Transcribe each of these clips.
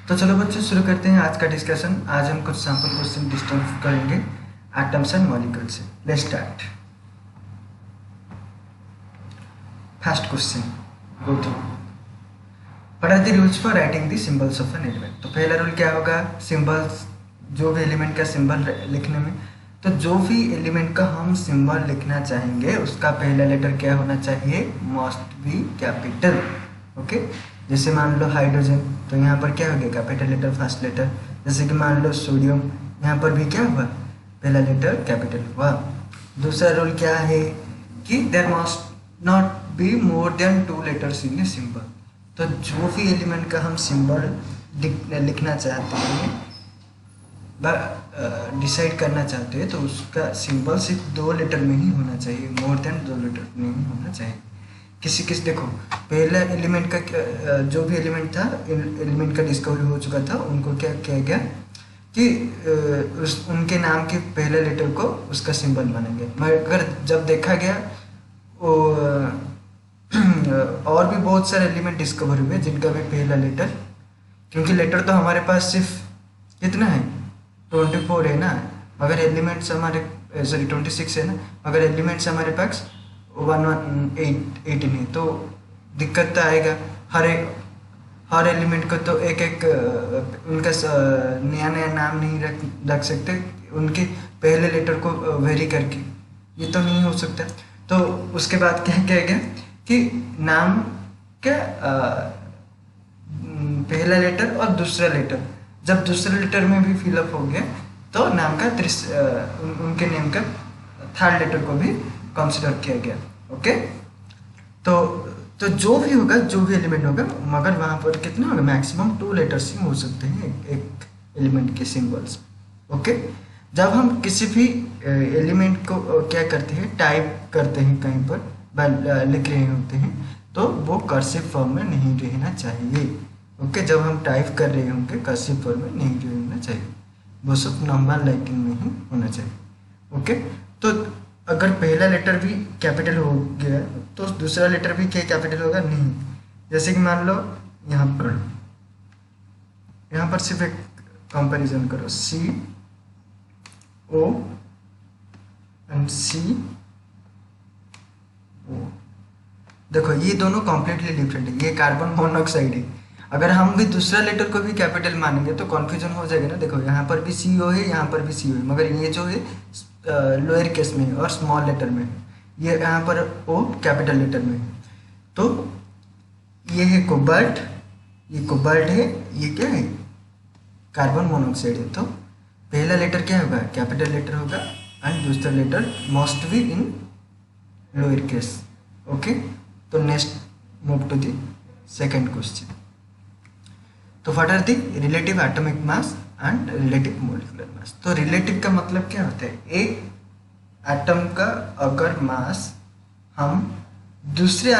तो चलो बच्चों शुरू करते हैं आज का डिस्कशन। आज हम कुछ सैम्पल क्वेश्चन डिस्कस करेंगे एटम्स एंड मॉलिक्यूल से। Let's start. First question, go through. What are the rules for writing the symbols of an element. तो पहला रूल क्या होगा, सिंबल्स, जो भी एलिमेंट का सिंबल लिखने में, तो जो भी एलिमेंट का हम सिंबल लिखना चाहेंगे उसका पहला लेटर क्या होना चाहिए, मस्ट बी कैपिटल। ओके, जैसे मान लो हाइड्रोजन, तो यहाँ पर क्या हो गया, कैपिटल लेटर फर्स्ट लेटर। जैसे कि मान लो सोडियम, यहाँ पर भी क्या हुआ, पहला लेटर कैपिटल हुआ। दूसरा रूल क्या है कि there must not be more than 2 letters in a symbol. तो जो भी एलिमेंट का हम सिंबल लिखना चाहते हैं, डिसाइड करना चाहते हैं, तो उसका सिंबल सिर्फ 2 लेटर में ही होना चाहिए, मोर देन 2 लेटर में ही होना चाहिए। किसी देखो, पहला एलिमेंट का जो भी एलिमेंट था, एलिमेंट का डिस्कवरी हो चुका था, उनको क्या किया गया कि उनके नाम के पहले लेटर को उसका सिंबल मानेंगे। मगर जब देखा गया और भी बहुत सारे एलिमेंट डिस्कवर हुए जिनका भी पहला लेटर, क्योंकि लेटर तो हमारे पास सिर्फ कितना है, 24 है ना, मगर एलिमेंट्स हमारे 26 है ना, मगर एलिमेंट्स हमारे पास 18 है। तो दिक्कत तो आएगा। हर एलिमेंट को तो एक एक उनका नया नया नाम नहीं रख सकते, उनके पहले लेटर को वेरी करके, ये तो नहीं हो सकता। तो उसके बाद क्या किया गया कि नाम का पहला लेटर और दूसरा लेटर, जब दूसरे लेटर में भी फिलअप हो गया तो नाम का उनके नेम का थर्ड लेटर को भी कंसिडर किया गया। ओके, तो जो भी होगा, जो भी एलिमेंट होगा, मगर वहाँ पर कितना होगा, मैक्सिमम 2 लेटर्स ही हो सकते हैं एक एलिमेंट के सिंबल्स। ओके, जब हम किसी भी एलिमेंट को क्या करते हैं, टाइप करते हैं कहीं पर लिख रहे होते हैं, तो वो कर्सिव फॉर्म में नहीं रहना चाहिए। ओके, जब हम टाइप कर रहे होंगे कर्सिव फॉर्म में नहीं रहना चाहिए, वो सब नंबर लाइटिंग में ही होना चाहिए। ओके, तो अगर पहला लेटर भी कैपिटल हो गया तो दूसरा लेटर भी क्या कैपिटल होगा, नहीं। जैसे कि मान लो यहाँ पर सिर्फ एक कंपैरिजन करो, C O and C O, देखो ये दोनों कॉम्प्लीटली डिफरेंट है। ये कार्बन मोनोऑक्साइड है, अगर हम भी दूसरा लेटर को भी कैपिटल मानेंगे तो कन्फ्यूजन हो जाएगा ना। देखो यहाँ पर भी CO है, यहाँ पर भी CO है, मगर ये जो है लोअर केस में और स्मॉल लेटर में, ये यहाँ पर O कैपिटल लेटर में। तो ये है कोबाल्ट, ये कोबाल्ट है, ये क्या है, कार्बन मोनोऑक्साइड है। तो पहला लेटर क्या होगा, कैपिटल लेटर होगा, एंड दूसरा letter must be in lower case. Okay, तो next move to the second question. तो what are the relative atomic mass and relative molecular mass. तो रिलेटिव का मतलब क्या होता है, एक एटम का अगर मास हम दूसरे,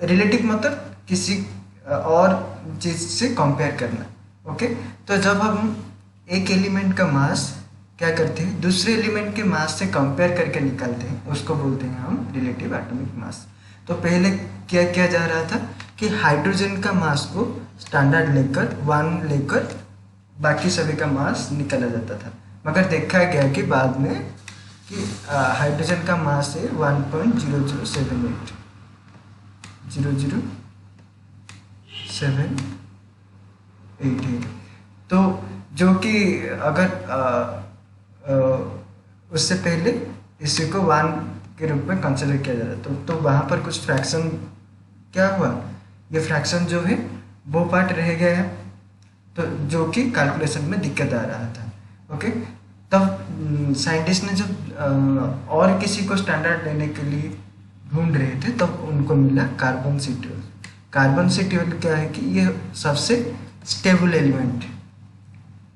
रिलेटिव मतलब किसी और चीज से कंपेयर करना। ओके, तो जब हम एक एलिमेंट का मास क्या करते हैं, दूसरे एलिमेंट के मास से कंपेयर करके निकालते हैं, उसको बोलते हैं हम रिलेटिव एटॉमिक मास। तो पहले क्या किया जा रहा था कि हाइड्रोजन का मास को स्टैंडर्ड लेकर 1 लेकर बाकी सभी का मास निकाला जाता था, मगर देखा गया कि बाद में कि हाइड्रोजन का मास है 1.0078 0078। तो जो कि अगर उससे पहले इसी को 1 के रूप में कंसिडर किया जा रहा है, तो वहाँ पर कुछ फ्रैक्शन क्या हुआ, ये फ्रैक्शन जो है वो पार्ट रह गया है, तो जो कि कैलकुलेशन में दिक्कत आ रहा था। ओके, तब साइंटिस्ट ने जब और किसी को स्टैंडर्ड लेने के लिए ढूंढ रहे थे, तब उनको मिला कार्बन 12। कार्बन 12 क्या है कि ये सबसे स्टेबल एलिमेंट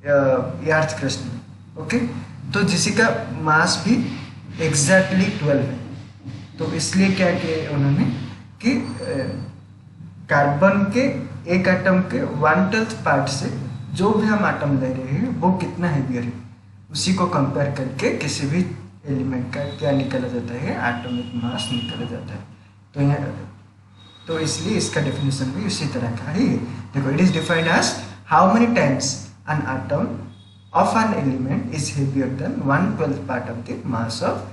अर्थ क्रस्ट में। ओके, तो जिसी का मास भी एग्जैक्टली 12 है। तो इसलिए क्या किया उन्होंने कि कार्बन के एक एटम के 1/12 पार्ट से जो भी हम एटम ले रहे हैं वो कितना हेवियर है, उसी को कंपेयर करके किसी भी एलिमेंट का क्या निकाला जाता है, एटॉमिक मास निकाला जाता है। तो इसलिए इसका डेफिनेशन भी उसी तरह का ही है। देखो, it is defined as how many times an atom of an element is heavier than 1/12 part of the mass of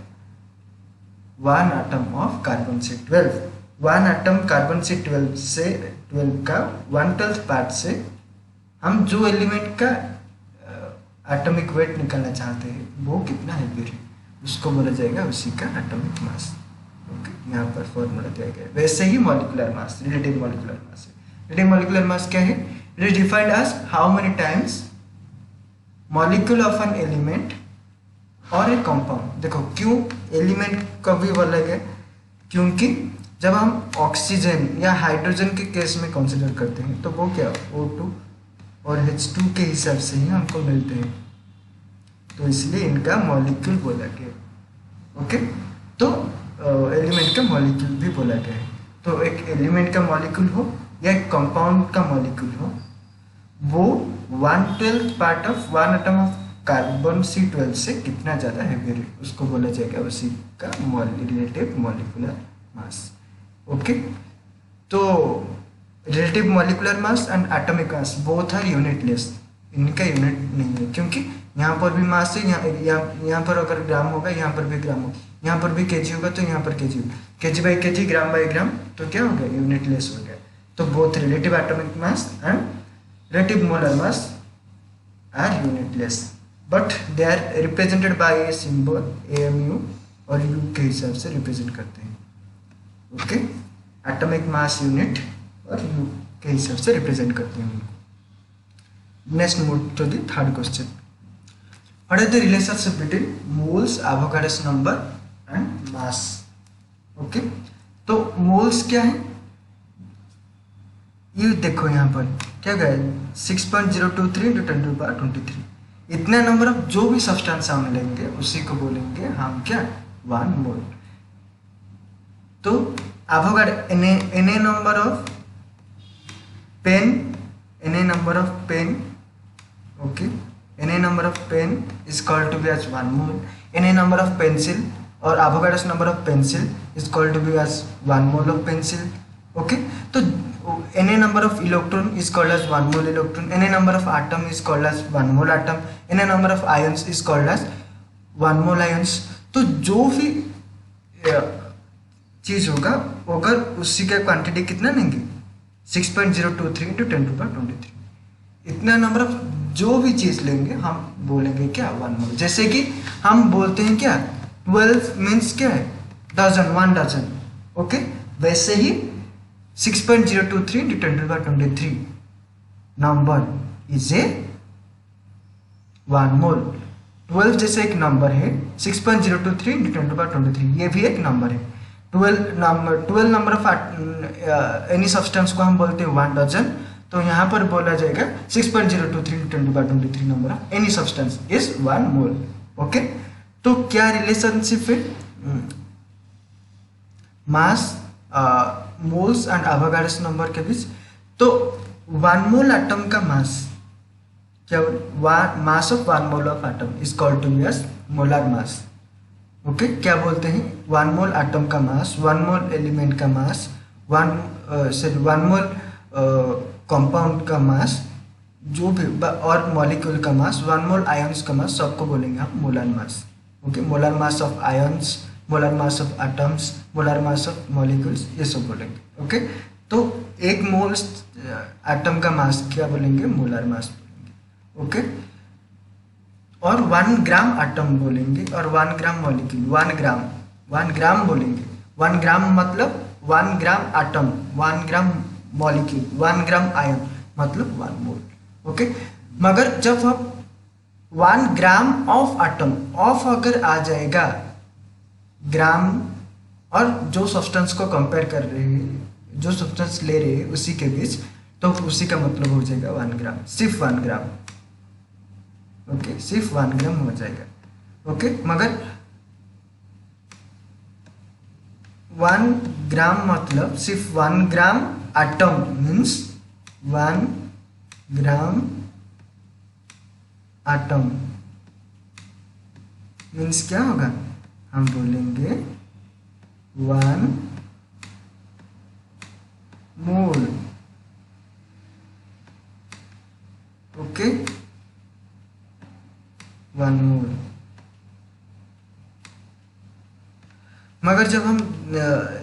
one atom of carbon से 12। वन एटम कार्बन से 12 का 1/12 पार्ट से हम जो एलिमेंट का एटॉमिक वेट निकालना चाहते हैं वो कितना हेवी है उसको बोला जाएगा उसी का एटॉमिक मास। ओके, यहाँ पर फॉर्मूला दिया गया है। वैसे ही molecular mass, relative molecular mass है। रिलेटिव मॉलिक्यूलर मास क्या है? It is defined as how many times molecule of an element और ए कंपाउंड। देखो क्यों एलिमेंट कभी बोला गया, क्योंकि जब हम ऑक्सीजन या हाइड्रोजन के केस में कंसिडर करते हैं तो वो क्या O2 और H2 के हिसाब से ही हमको मिलते हैं, तो इसलिए इनका मॉलिक्यूल बोला गया। ओके, तो एलिमेंट का मॉलिक्यूल भी बोला गया है। तो एक एलिमेंट का मॉलिक्यूल हो या एक कंपाउंड का मॉलिक्यूल हो, वो 1/12 part of one atom of carbon C12 से कितना ज़्यादा हैवी है उसको बोला जाएगा उसी का रिलेटिव मॉलिक्यूलर मास। ओके, तो relative molecular mass and atomic mass both are unitless. इनका यूनिट नहीं है, क्योंकि यहाँ पर भी मास है, यहाँ पर अगर ग्राम होगा यहाँ पर भी ग्राम होगा, यहाँ पर भी केजी होगा तो यहाँ पर केजी होगा, KG by KG, gram by gram, तो क्या हो गया? यूनिटलेस हो गया। तो both relative atomic mass and relative molar mass are unitless, but they are represented by a symbol AMU और U के हिसाब से रिप्रेजेंट करते हैं। ओके, एटॉमिक मास यूनिट और U के हिसाब से रिप्रेजेंट करते हैं उनको। Next move to the third question. What is the relationship between moles, Avogadro's number and mass? Okay, तो मोल्स क्या है ये देखो, यहाँ पर क्या गया 6.023 × 10⁻23। इतना नंबर ऑफ जो भी सब्सटेंस हम लेंगे उसी को बोलेंगे हम क्या? 1 मोल। तो Avogadro N number of pen, okay, N number of pen is called to be as 1 mole. N number of pencil और Avogadro's number of pencil is called to be as 1 mole of pencil. Okay, तो N number of electron is called as 1 mole electron, N number of atom is called as 1 mole atom, N number of ions is called as 1 mole ions. तो जो भी चीज होगा अगर उसी का quantity कितना लेंगे 6.023 × 10⁻23, इतना नंबर ऑफ जो भी चीज लेंगे हम बोलेंगे क्या? 1 मोल। जैसे कि हम बोलते हैं क्या 12 मीन्स क्या है? Dozen, 1 dozen. ओके, वैसे ही 6.023 × 10⁻23 नंबर इज ए 1 मोल। 12 जैसे एक नंबर है, 6.023 × 10⁻23 ये भी एक नंबर है। 12 नंबर ऑफ एनी सब्सटेंस को हम बोलते हैं 1 डजन, तो यहाँ पर बोला जाएगा 6.023 × 10⁻23 number of any substance is 1 mole. Okay, तो क्या रिलेशनशिप है mass, moles and Avogadro's number के बीच? तो 1 मोल एटम का मास क्या? Mass of 1 mole of atom is called to be as molar mass. Okay, क्या बोलते हैं? 1 मोल एटम का मास, 1 मोल एलिमेंट का मास, 1 मोल कंपाउंड का मास, जो भी और मॉलिक्यूल का मास, 1 मोल आयंस का मास, सबको बोलेंगे हम molar mass. Okay, molar mass of ions, molar mass of atoms, molar mass of molecules, ये सब बोलेंगे। ओके, तो एक मोल एटम का मास क्या बोलेंगे? मोलर मास बोलेंगे। ओके, और 1 ग्राम एटम बोलेंगे और 1 ग्राम मॉलिक्यूल, 1 ग्राम बोलेंगे। 1 ग्राम मतलब 1 ग्राम एटम, 1 ग्राम मॉलिक्यूल, 1 ग्राम आयन मतलब 1 मोल। ओके, मगर जब हम 1 ग्राम ऑफ एटम, ऑफ अगर आ जाएगा ग्राम और जो सब्सटेंस को कंपेयर कर रहे हैं, जो सब्सटेंस ले रहे हैं उसी के बीच, तो उसी का मतलब हो जाएगा 1 ग्राम, सिर्फ 1 ग्राम। ओके, सिर्फ 1 ग्राम हो जाएगा। ओके, मगर 1 ग्राम मतलब सिर्फ 1 gram atom means 1 gram atom means क्या होगा? हम बोलेंगे 1 मोल। ओके, 1 मोल। मगर जब हम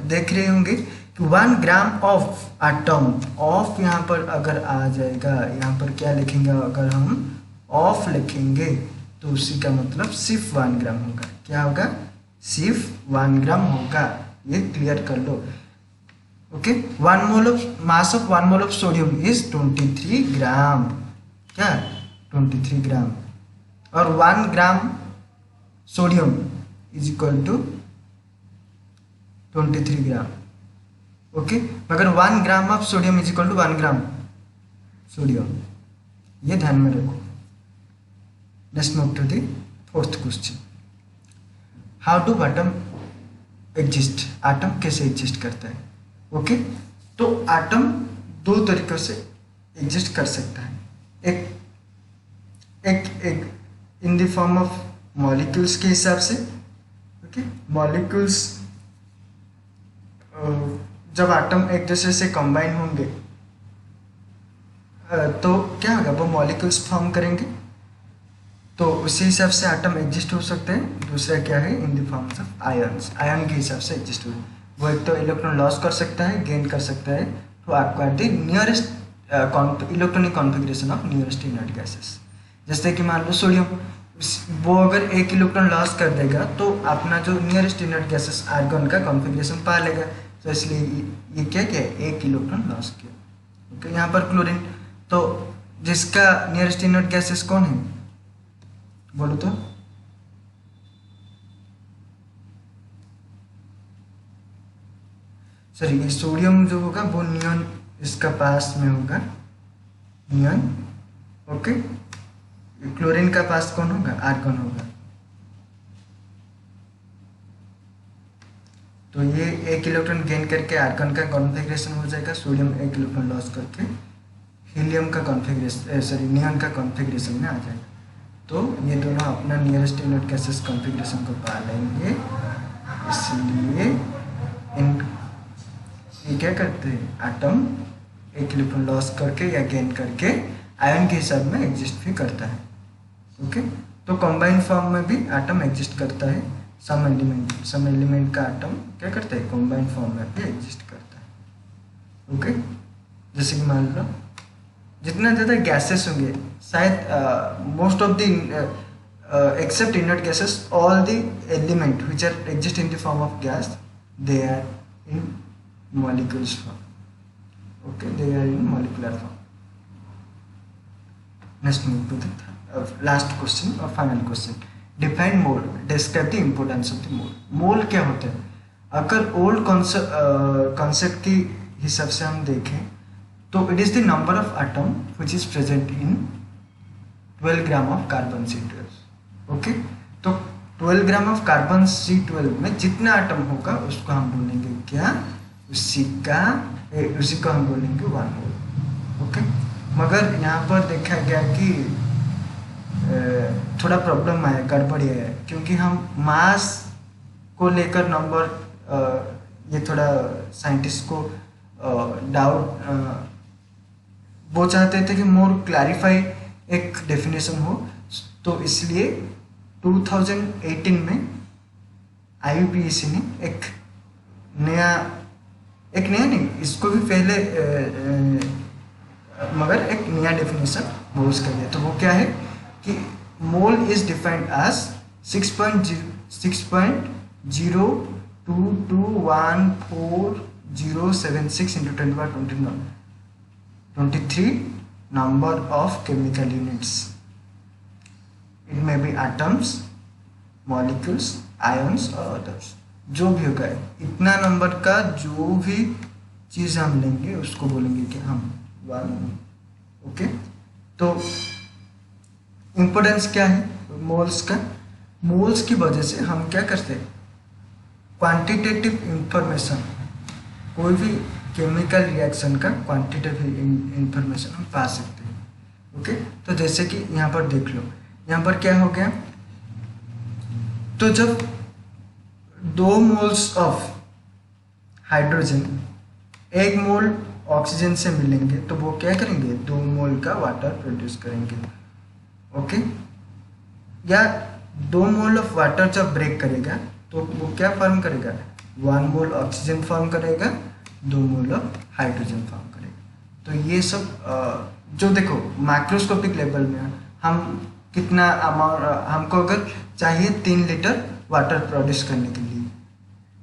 देख रहे होंगे कि 1 ग्राम ऑफ एटम, ऑफ यहाँ पर अगर आ जाएगा, यहाँ पर क्या लिखेंगे, अगर हम ऑफ लिखेंगे तो उसी का मतलब सिर्फ 1 ग्राम होगा। क्या होगा? सिर्फ 1 ग्राम होगा। ये क्लियर कर लो। Okay, 1 mole of mass of 1 mole of sodium is 23 gram. क्या? 23 ग्राम। और 1 gram sodium is equal to 23 gram. Okay, मगर 1 gram of sodium is equal to 1 gram sodium, ये ध्यान में रखो। Let's move to the fourth question. How do atom exist? Atom कैसे exist करता है? ओके, तो एटम 2 तरीकों से एग्जिस्ट कर सकता है। एक इन द फॉर्म ऑफ मॉलिक्यूल्स के हिसाब से। ओके, मॉलिक्यूल्स जब एटम एक दूसरे से कंबाइन होंगे तो क्या होगा, वो मॉलिक्यूल्स फॉर्म करेंगे, तो उसी हिसाब से एटम एग्जिस्ट हो सकते हैं। दूसरा क्या है, in the forms of ions, ion के हिसाब से एग्जिस्ट हो। वो एक तो इलेक्ट्रॉन लॉस कर सकता है, गेन कर सकता है to acquire the nearest electronic configuration of nearest inert gases. जैसे कि मान लो सोडियम, वो अगर 1 इलेक्ट्रॉन लॉस कर देगा तो अपना जो नियरेस्ट इनर्ट गैसेस आर्गन का कॉन्फ़िगरेशन पा लेगा। तो इसलिए ये क्या है, 1 इलेक्ट्रॉन लॉस किया। ओके, यहाँ पर क्लोरीन, तो जिसका नियरेस्ट इनर्ट गैसेस कौन है, बोलो तो? सॉरी, ये सोडियम जो होगा वो नियॉन इसका पास में होगा, नियॉन। ओके, क्लोरीन का पास कौन होगा, आर्गन होगा। तो ये 1 इलेक्ट्रॉन गेन करके आर्गन का कॉन्फ़िगरेशन हो जाएगा, सोडियम 1 इलेक्ट्रॉन लॉस करके हीलियम का कॉन्फ़िगरेशन, सॉरी नियॉन का कॉन्फ़िगरेशन में आ जाएगा। तो ये दोनों अपना नियरेस्ट इनर्ट गैसेस कॉन्फ़िगरेशन को पा लेंगे। इसलिए ये क्या करते हैं, एटम 1 इलेक्ट्रॉन लॉस करके या गेन करके आयन के हिसाब में एग्जिस्ट भी करता है। ओके, तो कंबाइंड फॉर्म में भी एटम एग्जिस्ट करता है। सम एलिमेंट का एटम क्या करता है, कंबाइंड फॉर्म में भी एग्जिस्ट करता है। ओके, जैसे कि मान लो जितना ज़्यादा गैसेस होंगे, शायद most of the except inert gases, all the element which are exist in the form of gas, they are in molecules form. Okay, they are in molecular form. Next move to the last question or final question. Define mole. Describe the importance of the mole. Mole क्या होता है? अगर old concept के हिसाब से हम देखें तो it is the number of atom which is present in 12 gram of carbon C12. Okay, तो 12 ग्राम ऑफ कार्बन C12 में जितना एटम होगा उसको हम बोलेंगे क्या, उसी को हम बोलेंगे 1 मोल। ओके, मगर यहाँ पर देखा गया कि थोड़ा प्रॉब्लम आया, गड़बड़ी है, क्योंकि हम मास को लेकर नंबर, ये थोड़ा साइंटिस्ट को डाउट, वो चाहते थे कि मोर क्लैरिफाई एक डेफिनेशन हो, तो इसलिए 2018 में IUPAC ने एक नया नहीं, इसको भी पहले मगर एक नया डेफिनेशन पोज कर दिया। तो वो क्या है कि mole is defined as 6.022140076 into 10⁻23 number of chemical units. It may be atoms, molecules, ions or others. जो भी होगा, इतना नंबर का जो भी चीज़ हम लेंगे उसको बोलेंगे कि हम 1 मोल। ओके, तो इम्पोर्टेंस क्या है मोल्स का? मोल्स की वजह से हम क्या करते हैं, क्वांटिटेटिव इंफॉर्मेशन, कोई भी केमिकल रिएक्शन का क्वांटिटेटिव इंफॉर्मेशन हम पा सकते हैं। ओके, तो जैसे कि यहाँ पर देख लो, यहाँ पर क्या हो गया, तो जब 2 moles of hydrogen 1 mole oxygen से मिलेंगे तो वो क्या करेंगे, 2 मोल का वाटर प्रोड्यूस करेंगे। ओके, या 2 मोल ऑफ वाटर जब ब्रेक करेगा तो वो क्या फॉर्म करेगा, 1 मोल ऑक्सीजन फॉर्म करेगा, 2 मोल ऑफ हाइड्रोजन फॉर्म करेगा। तो ये सब जो देखो माइक्रोस्कोपिक लेवल में हम कितना अमाउंट, हमको अगर चाहिए 3 लीटर वाटर प्रोड्यूस करने के लिए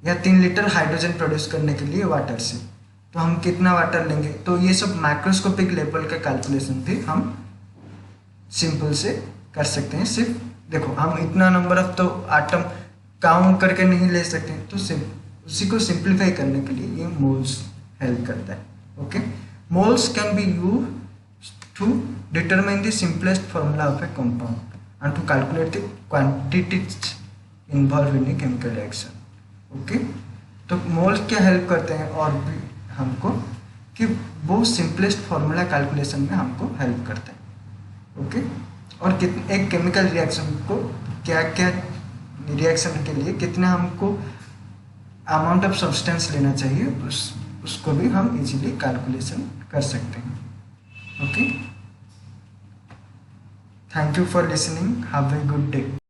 या 3 लीटर हाइड्रोजन प्रोड्यूस करने के लिए वाटर से, तो हम कितना वाटर लेंगे। तो ये सब माइक्रोस्कोपिक लेवल का कैलकुलेशन भी हम सिंपल से कर सकते हैं। सिर्फ देखो हम इतना नंबर ऑफ तो आटम काउंट करके नहीं ले सकते, तो उसी को सिंप्लीफाई करने के लिए ये मोल्स हेल्प करता है। Okay, moles can be use to determine the simplest formula of a compound and to calculate the quantities involve in a chemical reaction. Okay, तो मोल्स क्या हेल्प करते हैं और भी हमको कि वो सिंपलेस्ट फॉर्मूला कैलकुलेशन में हमको हेल्प करते हैं। ओके, और एक केमिकल रिएक्शन को क्या क्या रिएक्शन के लिए कितना हमको अमाउंट ऑफ सब्सटेंस लेना चाहिए उसको भी हम इजीली कैलकुलेशन कर सकते हैं। Okay, thank you for listening, have a good day.